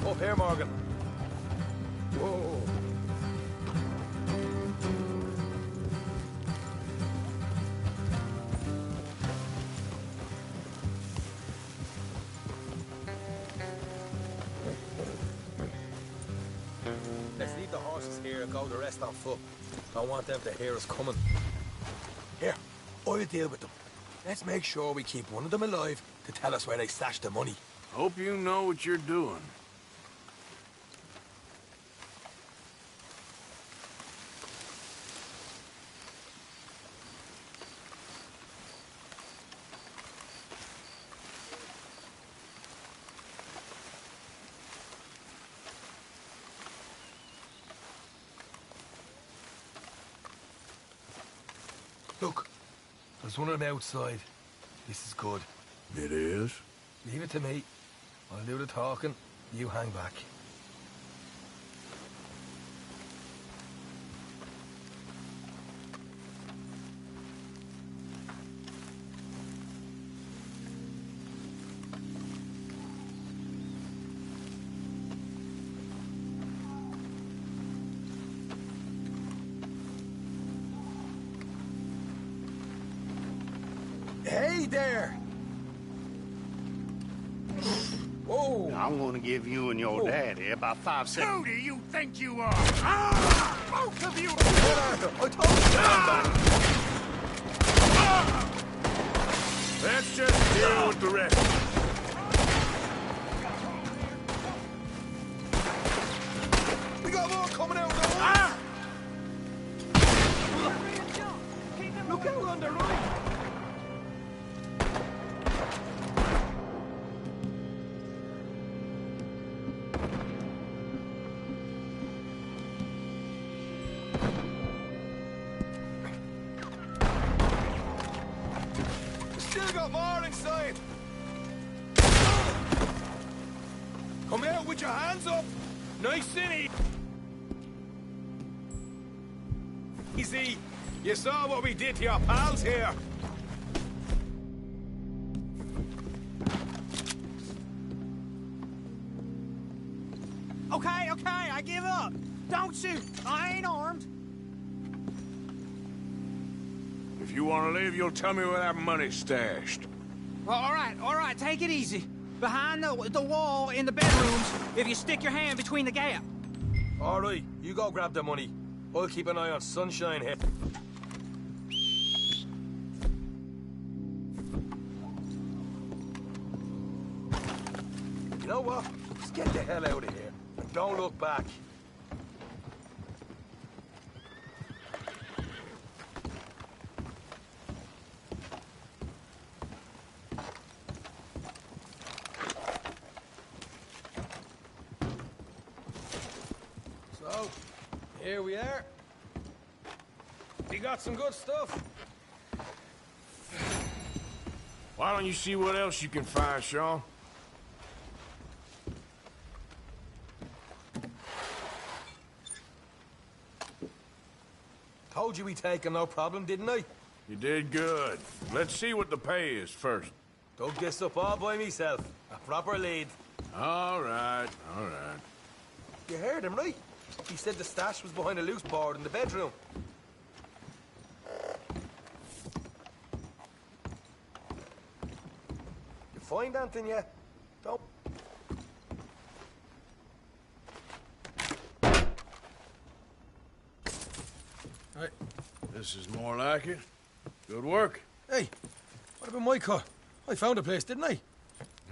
Up here, Morgan. Whoa. Let's leave the horses here and go the rest on foot. I want them to hear us coming. Here, I'll deal with them. Let's make sure we keep one of them alive to tell us where they stashed the money. Hope you know what you're doing. There's one of them outside. This is good. It is? Leave it to me. I'll do the talking. You hang back. Hey there! Whoa! I'm gonna give you and your daddy about 5 seconds. Who do you think you are? Ah! Both of you! I told you! Let's just deal with the rest. We got more coming out though! Look out on the right! Still got more inside! Come out with your hands up! Nice and easy! You saw what we did to your pals here! Okay, I give up. Don't shoot. I ain't armed. If you want to leave, you'll tell me where that money's stashed. All right, take it easy. Behind the wall in the bedrooms, if you stick your hand between the gap. All right, you go grab the money. I'll keep an eye on Sunshine here. You know what? Just get the hell out of here. And don't look back. So, here we are. You got some good stuff. Why don't you see what else you can find, Sean? Told you we'd take him, no problem, didn't I? You did good. Let's see what the pay is first. Dug this up all by myself. A proper lead. All right, all right. You heard him, right? He said the stash was behind a loose board in the bedroom. You find anything yet? Don't... Right. This is more like it. Good work. Hey, what about my car? I found a place, didn't I?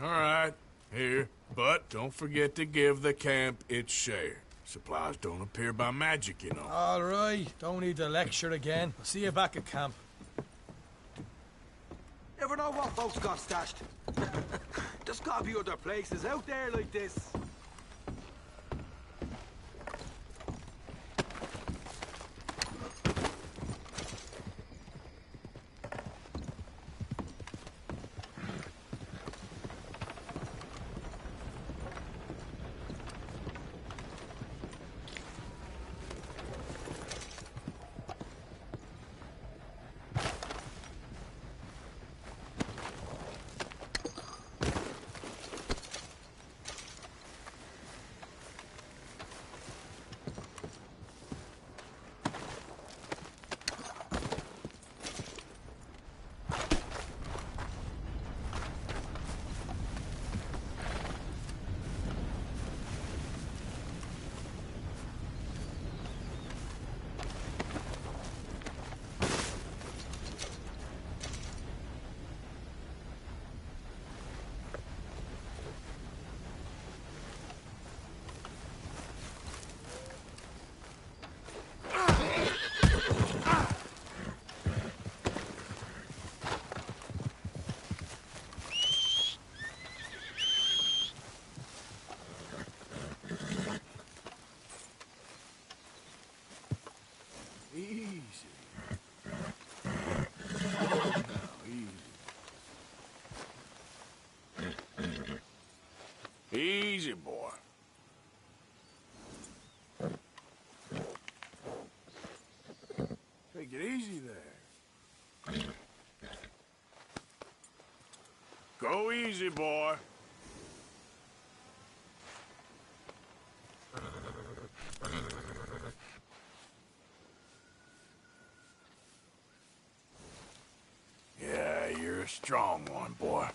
All right, here. But don't forget to give the camp its share. Supplies don't appear by magic, you know. All right, don't need the lecture again. I'll see you back at camp. Never know what folks got stashed. There's gotta be other places out there like this. Easy, boy. Take it easy there. Go easy, boy. Yeah, you're a strong one, boy.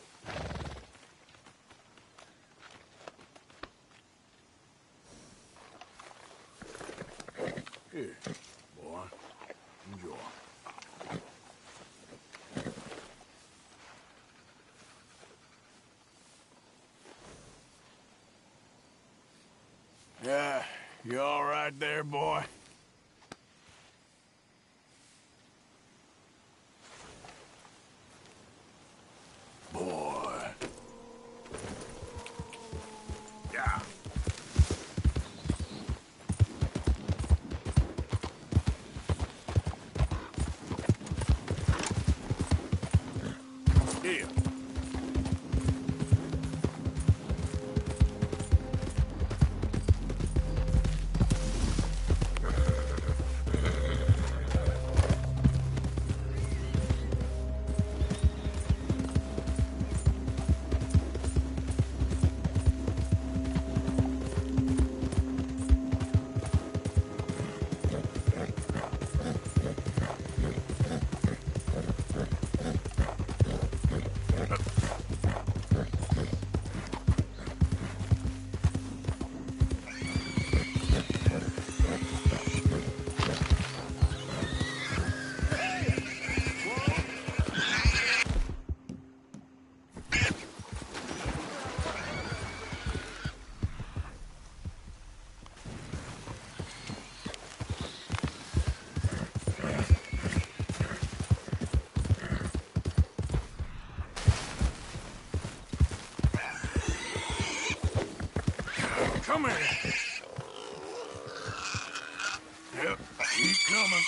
Here, boy. Enjoy. Yeah, you all right there, boy? Boy. Yeah. Here. Come here. Yep, keep coming.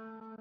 Bye.